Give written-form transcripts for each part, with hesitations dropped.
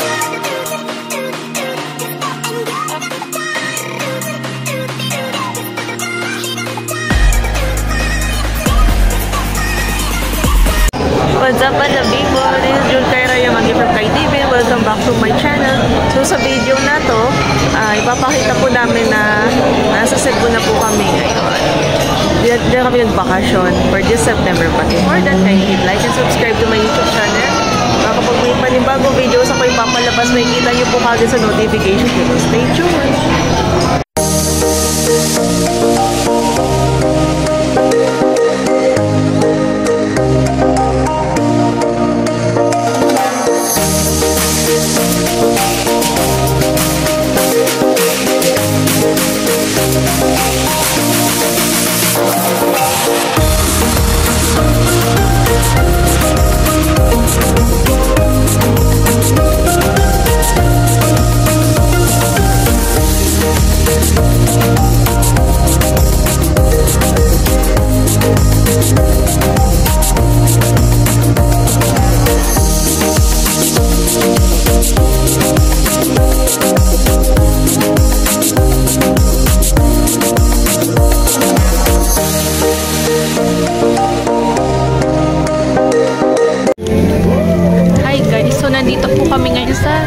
What's up mga people? This is June Kaira Yamagi from Kai TV. Welcome back to my channel. So sa video na to, ipapakita po namin na nasa Cebu na po kami ngayon. Diyan kami nagbakasyon for this September. But before that, kindly like and subscribe to my YouTube channel. Kapag may panibagong videos ako ipapalabas, makikita nyo po kagad sa notification. So stay tuned! Nandito po kami ngayon sa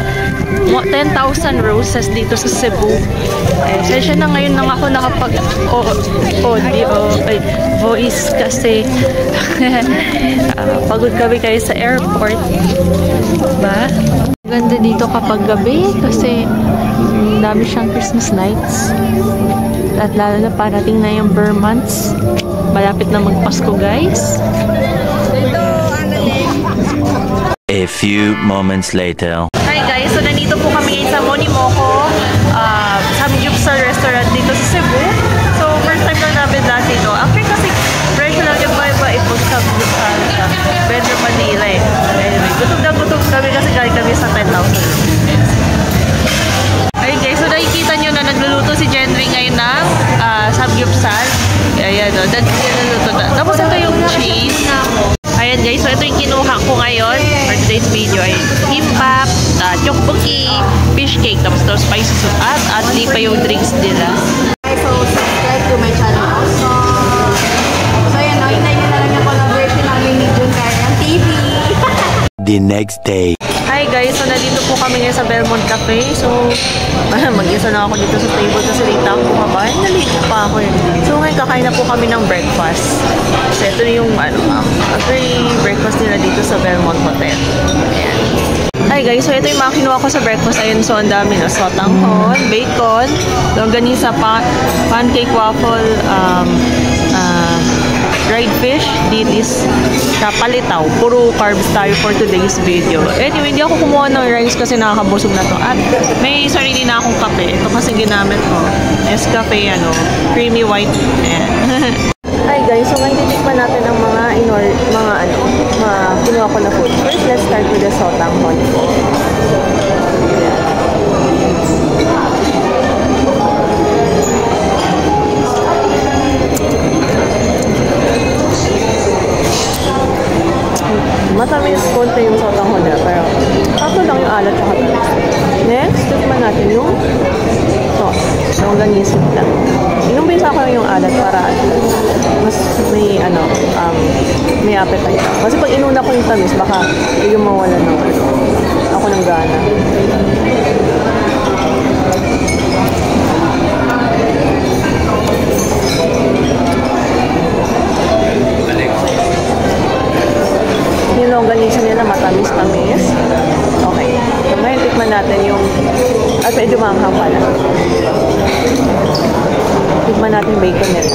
10,000 Roses dito sa Cebu. Sesya na ngayon nang ako voice kasi pagod kami kayo sa airport. Diba? Ganda dito kapag gabi kasi dami siyang Christmas lights. At lalo na parating na yung Burr months. Malapit na magpasko guys. A few moments later. Hi guys, so nandito po kami ngayon sa Monimoco Samgyupsal restaurant dito sa Cebu. So first time lang namin dati ito. After kasi fresh lang yung iba ipag Samgyupsal sa Metro Manila eh. Anyway, gutom na gutom kami kasi galing kami sa 10,000. Ayun guys, so nakikita nyo na nagluluto si Jenry ngayon ng Samgyupsal. Ayan o, nagluluto na. Tapos ito yung cheese. Ayan guys, so ito yung kinuha ko ngayon for today's video ay kimbap, tteokbokki, fish cake, tapos ito spicy soup at di pa yung drinks nila. So subscribe to my channel also. So yan o, hintayin nyo na lang yung collaboration namin ni June Kaira TV. The next day. Hi guys, so nandito po kami ngayon sa Belmont Cafe. So mag-isa na ako dito sa table kasi late ako kumabahan. Nalito pa ako eh. So ngayon kakain na po kami ng breakfast. So ito yung free breakfast nila dito sa Belmont Hotel. Ayan. Hi guys, so ito yung mga kinuha ko sa breakfast. Ayun, so ang dami na sotanghon, bacon, longganisa, pancake waffle, dried fish, dilis, palitaw. Puro carbs tayo for today's video. Anyway, hindi ako kumuha ng rice kasi nakakabusog na to. At may sarili na akong kape. Ito kasi ginamit ko. Nescafe, creamy white. Ayan. Hi guys, so ngayon titikman natin ang mga kinuha ko na food. First, let's start with the sotanghon. Matamis konti yung sotanghon nila, pero sakto lang yung alat at tamis. Next, tikman natin yung sauce. Longganisa lang. Inumbisa ko yung alat para mas may may appetite. Kasi pag inuna ko yung tamis, baka yung mawala ng ako ng gana. Yung longganisa nila matamis-tamis. Okay. So ngayon tikman natin yung medyo manghang pala. Tikman natin yung bacon nila.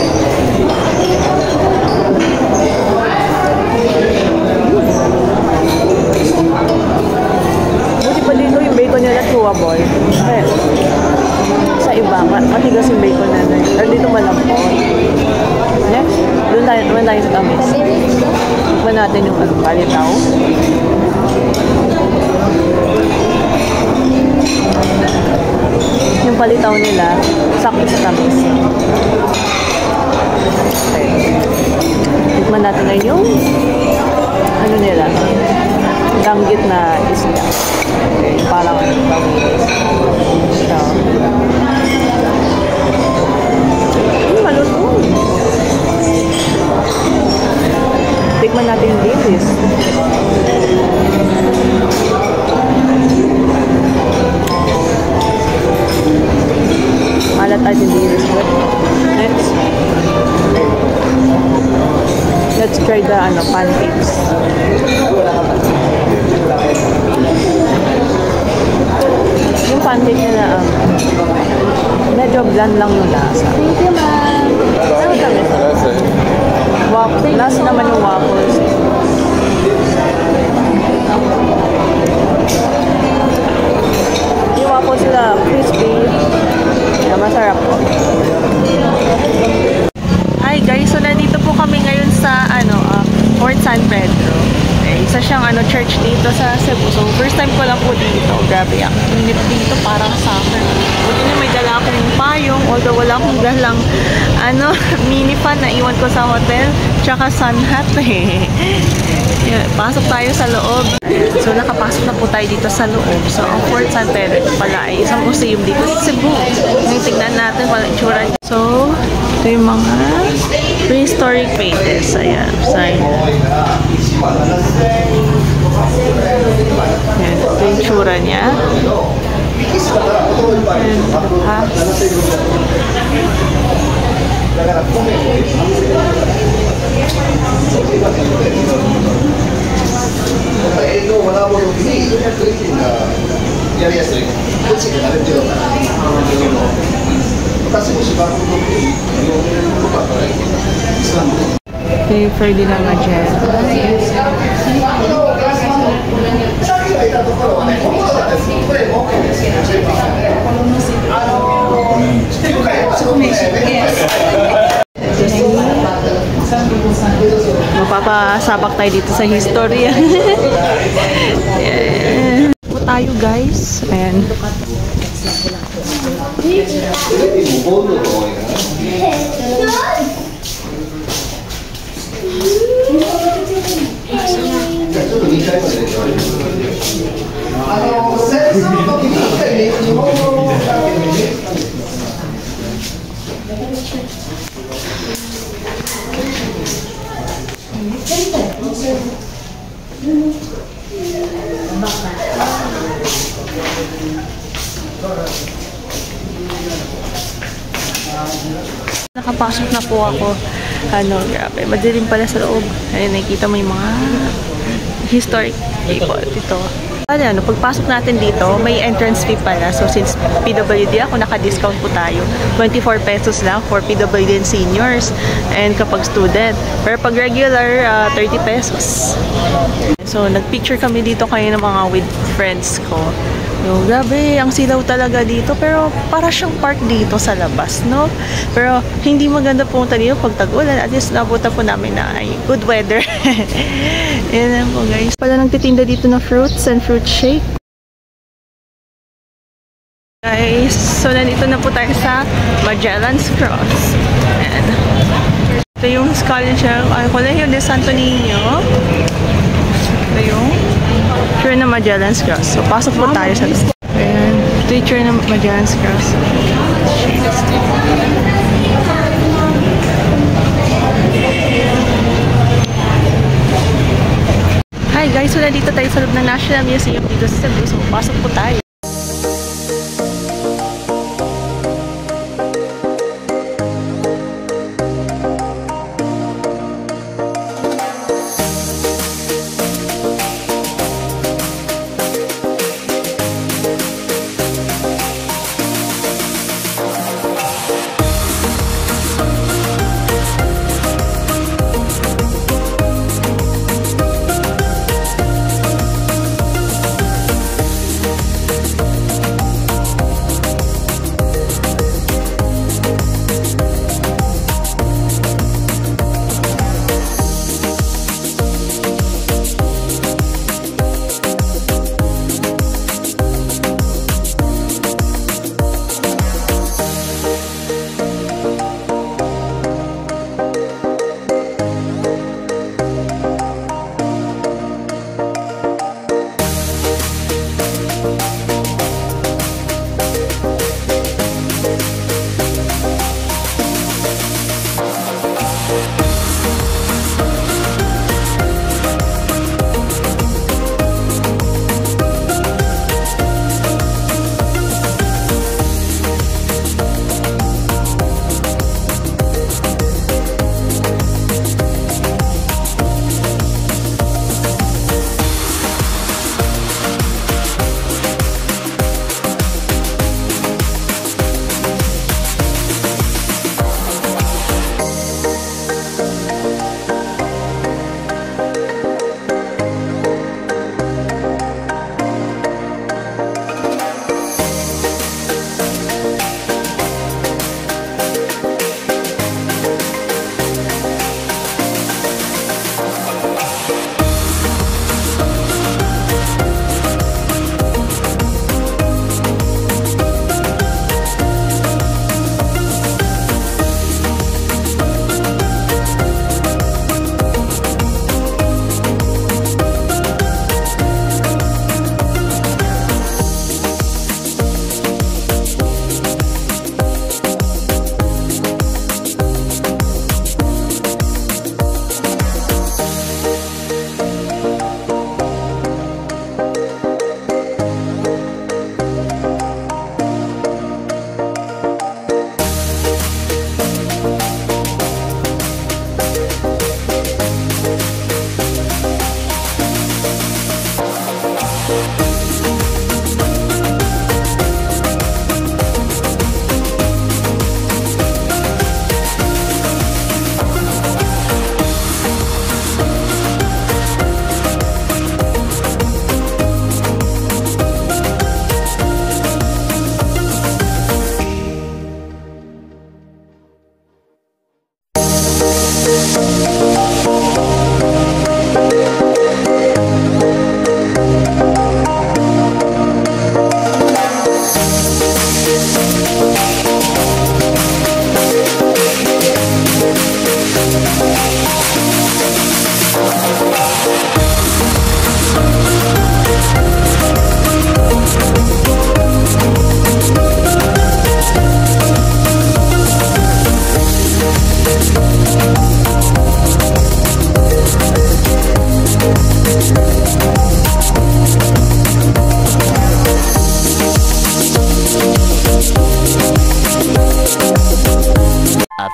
Buti pa dito yung bacon nila chewable. Kaya sa iba, matigas yung bacon nila. Pero dito malambot. Next, doon tayo sa tamis. Tikman natin yung palitaw. Yung palitaw nila, sakto sa tamis. Okay. Tikman natin na yung nila, danggit na isda. Okay, parang siya. Malutong. Tikman natin yung dilis. Malat tayo yung dilis. Let's try the pancakes. Yung pancake nila medyo bland lang yung lasa. Thank you, ma'am. Ano kami? Last naman yung waffles. Yung waffles sila crispy. Yeah, masarap po. Hi guys, so nandito po kami ngayon sa Fort San Pedro. Isa siyang church dito sa Cebu. So first time ko lang po dito. Grabe ang init dito, parang summer. Buti na may dala akong payong, although wala akong dalang mini fan na iwan ko sa hotel, tsaka sun hat Yeah, pasok tayo sa loob. So nakapasok na po tayo dito sa loob. So ang Fort San Pedro pala ay isang museum dito sa Cebu. Ngayon tignan natin kung anong itsura. So ito yung mga prehistoric pages. Ayan, sign. Ayan, ito yung itsura niya. Ayan, kay Ferdinand Magellan. Mapapasabak tayo dito sa history. Yeah. Tayo guys. Ayan. Nakapasok na po ako. Grabe. Madilim pala sa loob. Ayun, nakikita mo yung mga historic people dito. Pagpasok natin dito, may entrance fee pala. So, since PWD ako, naka-discount po tayo. 24 pesos lang for PWD and seniors. And kapag student. Pero pag regular, 30 pesos. So, nag-picture kami dito kayo ng mga with friends ko. So, grabe, ang silaw talaga dito. Pero para siyang park dito sa labas, no? Pero hindi maganda pumunta dito pag tag-ulan. At least nabuta po namin na ay good weather. Yan po guys. Pala nagtitinda dito ng fruits and fruit shake. Guys, so nandito na po tayo sa Magellan's Cross. Ayan. Ito yung scholarship. Colegio de Santo Niño. Ito yung tour na Magellan's Cross. So, pasok po tayo sa loob. Ayan. Ito yung tour na Magellan's Cross. Hi guys, so nandito tayo sa loob ng National Museum dito sa Cebu. So, pasok po tayo.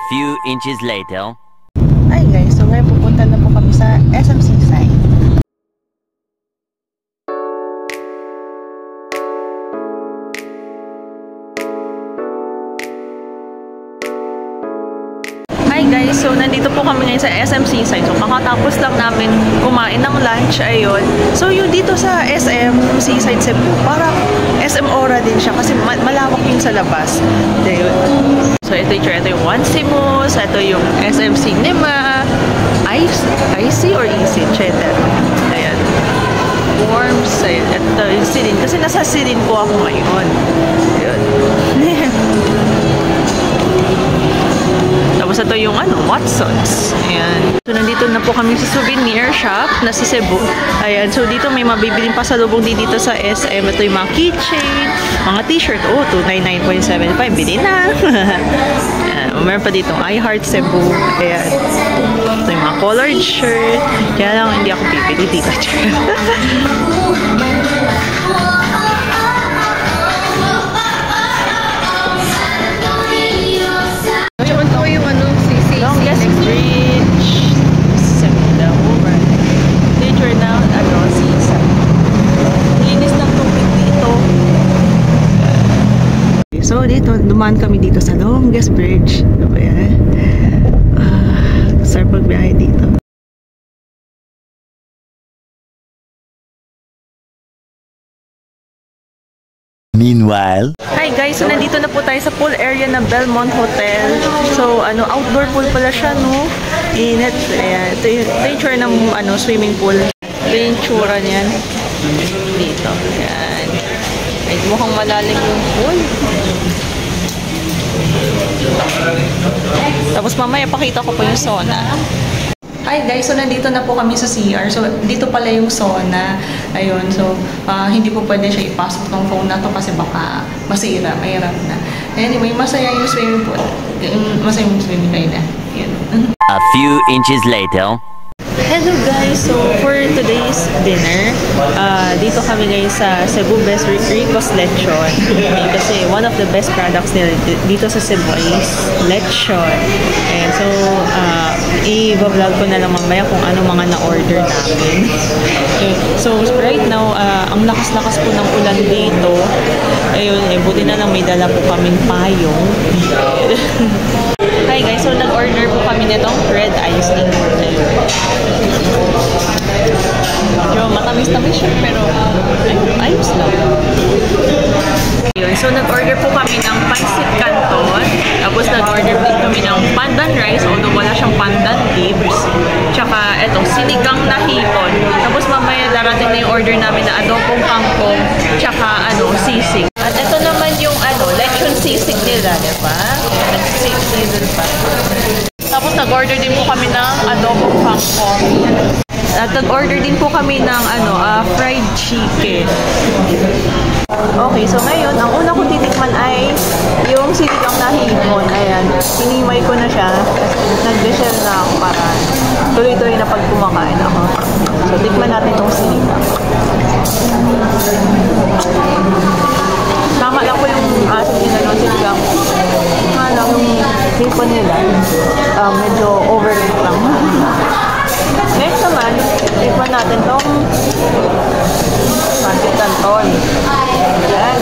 few inches later. Ay guys, so ngayon pupunta na po kami sa SM Seaside. Hi guys, so nandito po kami ngayon sa SM Seaside. So kakatapos lang namin kumain ng lunch, ayun. So yung dito sa SM Seaside Cebu, parang SM Aura din siya kasi malawak yun sa labas. Ayun. So ito yung One Simus, ito yung SM Cinema, IC or EC, etc. Ayan. Worms, ayun. Ito yung Sirin. Kasi nasa Sirin po ako ngayon. Ayun. Tapos ito yung Watsons. Ayan. So nandito na po kami sa souvenir shop na si Cebu. Ayan. So dito may mabibiling pasalubong din dito sa SM. Ito yung mga keychain, mga t-shirt. Oh, 299.75. Bili na. Ayan. Meron pa dito I Heart Cebu. Ayan. Ito yung mga colored shirt. Kaya lang hindi ako pipili dito. Longest bridge sa Mindanao. Nature na, season. Linis ng tubig dito. So, dito, dumaan kami dito sa longest bridge. Ayan. Sarap magbiyahe dito. Meanwhile, Hi guys, so nandito na po tayo sa pool area ng Belmont Hotel. So, outdoor pool pala siya, no? Init. Ayan. Ito yung tsura ng swimming pool. Ito yung tsura niyan. Dito. Ayan. Ay, mukhang malalim yung pool. Tapos mamaya pakita ko po yung sauna. Hi guys, so nandito na po kami sa CR. So dito pala yung sauna. Ayun, so hindi po pwede siya ipasok ng phone na to kasi baka masira, mahirap na. Anyway, masaya yung swimming pool. Masaya yung swimming kayo na. Yun. a few inches later. Hello guys! So for today's dinner, dito kami ngayon sa Cebu Best Ricos Lechon. Kasi one of the best products nila dito sa Cebu is lechon. And so, i-vlog ko na lang mamaya kung ano mga na-order namin. Okay. So right now, ang lakas-lakas po ng ulan dito. Ayun, buti na lang may dala po kaming payong. Hi guys, so nag-order po kami nitong red iced tea. Medyo matamis-tamis siya, pero ayos lang. So nag-order po kami ng pancit canton, tapos nag-order din kami ng pandan rice, although wala siyang pandan leaves, tsaka etong sinigang na hipon. Tapos mamaya darating na yung order namin na adobong kangkong, tsaka sisig. At ito naman yung lechon sisig nila, diba? Nag-season pa. Tapos nag-order din po kami ng adobong kangkong. At nag-order din po kami ng fried chicken. Okay, so ngayon, ang una kong titikman ay yung sinigang na hipon. Ayan, hinimay ko na siya. Nag-deshell na ako para tuloy-tuloy na pag kumakain ako. So, tikman natin itong sinigang. Tama lang po yung asin nila ng sinigang. Yung hipon nila, medyo overload lang. Next naman, tikman natin itong pancit canton. Ayan.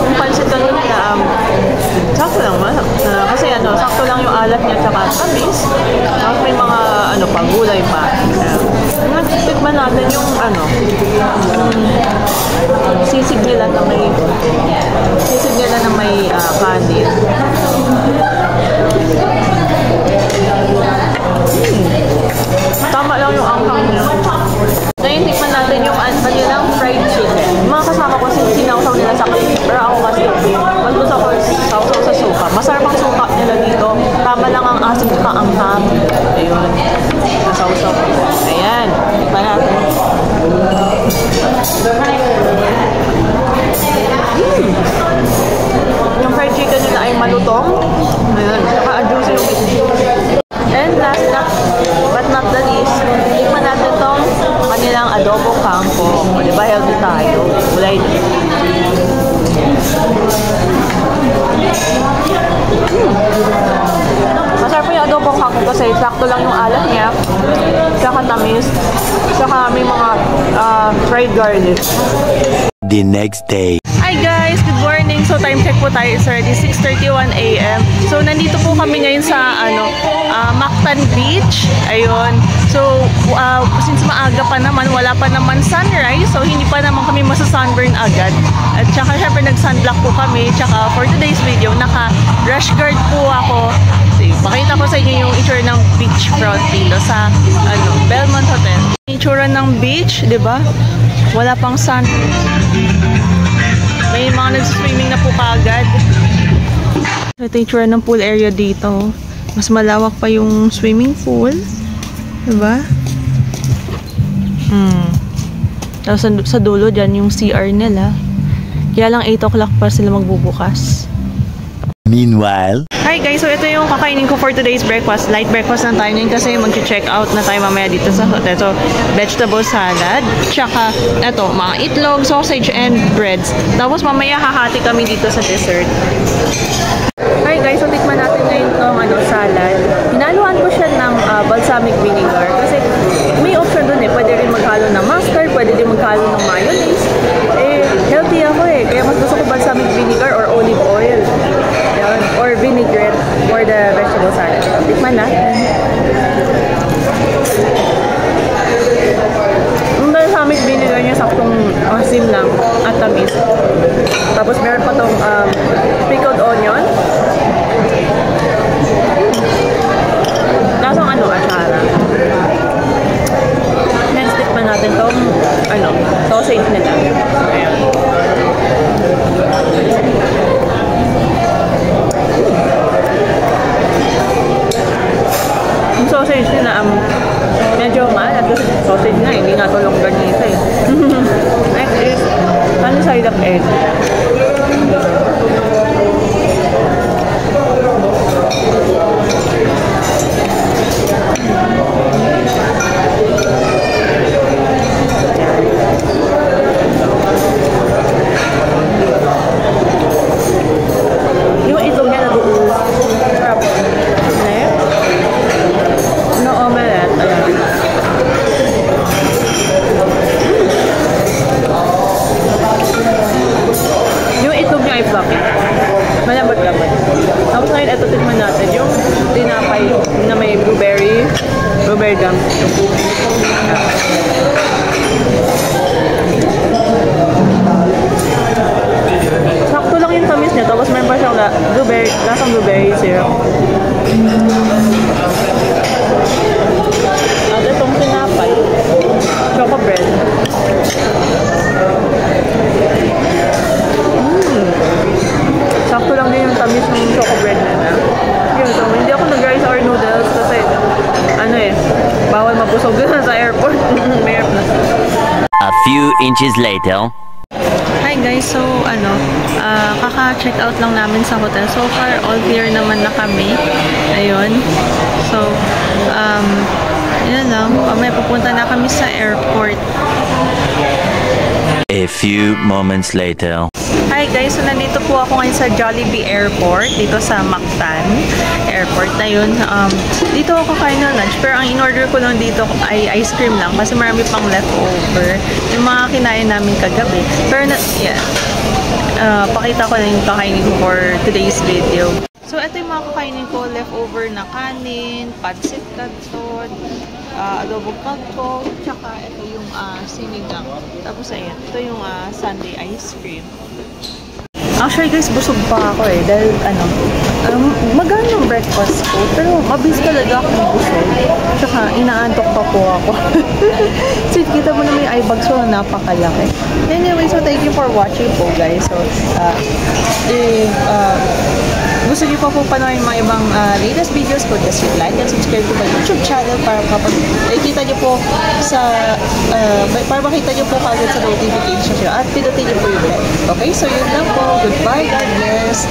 Yung pancit canton nila, sakto lang ba? Kasi sakto lang yung alat niya tsaka tamis. Tapos may mga pagulay pa. Tikman natin yung sisig nila na may kanin. Tama lang yung anghang niya. Ngayon, tikman natin yung kanilang fried chicken. Yung mga kasama ko, sinawsaw nila sa kasi. Pero ako kasi, mas gusto ko sausaw sa suka. Masarap ang suka nila dito. Tama lang ang asin at anghang. Ayun. Nasawsaw ko. Ayan. Tikman natin. Yung fried chicken nila ay malutong. Kasi sakto lang yung alat niya. Tsaka tamis. Tsaka may mga fried garlic. The next day. Hi guys! Good morning! So time check po tayo. It's already 6:31 a.m. So nandito po kami ngayon sa Mactan Beach. Ayun. So since maaga pa naman, wala pa naman sunrise. So hindi pa naman kami masa-sunburn agad. At tsaka syempre nag-sunblock po kami. Tsaka for today's video, naka-rash guard po ako. So, pakita ko sa inyo yung itsura ng beachfront dito sa Belmont Hotel. Itsura ng beach, di ba? Wala pang sun. May mga nag-swimming na po kaagad. Ito yung itsura ng pool area dito. Mas malawak pa yung swimming pool. Diba? Tapos sa dulo dyan yung CR nila. Kaya lang 8 o'clock pa sila magbubukas. Meanwhile. Hi guys, so ito yung kakainin ko for today's breakfast. Light breakfast lang tayo ngayon kasi mag-check out na tayo mamaya dito sa hotel. So, vegetable salad, tsaka ito, mga itlog, sausage, and breads. Tapos mamaya hahati kami dito sa dessert. Hi guys, so tikman natin ngayon itong salad. Hinaluan ko siya ng balsamic vinegar kasi may option dun eh. Pwede rin maghalo ng mustard, pwede din maghalo ng mayonnaise. Healthy ako eh. Kaya mas gusto ko balsamic vinegar or olive oil. Or vinaigrette for the vegetable salad. Tikman natin. Yung balsamic vinegar niya saktong asim lang at tamis. Tapos meron pa tong pickled onion. Lasang atsara. Next, tikman natin tong sausage nila. Ayan. Yung sausage nila medyo maalat kasi sausage na hindi nga tulong ganito eh. Next is side of egg. Yung itlog niya nabuulos. Sarap. No omelette. Ayan. Yung itlog niya ay fluffy. Malambot-lambot. Tapos ngayon, ito tikman natin. Yung tinapay na may blueberry gum. Sakto lang yung tamis niya. Tapos meron pa siyang lasang blueberry syrup. At itong tinapay, choco bread. Sakto lang din yung tamis ng choco bread nila. Yun, so hindi ako nag-rice or noodles kasi bawal mabusog sa airport. Mayroon na. A few inches later. Hi guys, so kaka-check out lang namin sa hotel. So far, all clear naman na kami. Ayun. So, yun lang. May pupunta na kami sa airport. A few moments later. Hi guys, so nandito po ako ngayon sa Jollibee Airport, dito sa Mactan Airport na yun. Dito ako kain ng lunch, pero ang in-order ko lang dito ay ice cream lang kasi marami pang leftover. Yung mga kinain namin kagabi. Pero pakita ko na yung kakainin ko for today's video. So ito yung mga kakainin ko, leftover na kanin, pancit canton, adobo kangkong, tsaka ito yung sinigang. Tapos ayan, ito yung sundae ice cream. Actually guys, busog pa ako eh. Dahil magaan yung breakfast ko. Pero mabilis talaga akong busog. Tsaka inaantok pa po ako. So kita mo na may eye bags ko na napakalaki. Anyway, so thank you for watching po guys. So gusto niyo pa po panoorin mga ibang latest videos ko, just like and subscribe to my YouTube channel para kapag nakikita niyo po para makita niyo po kagad sa notification at pinutin niyo po yung bell. Okay, so yun lang po. Goodbye, God bless.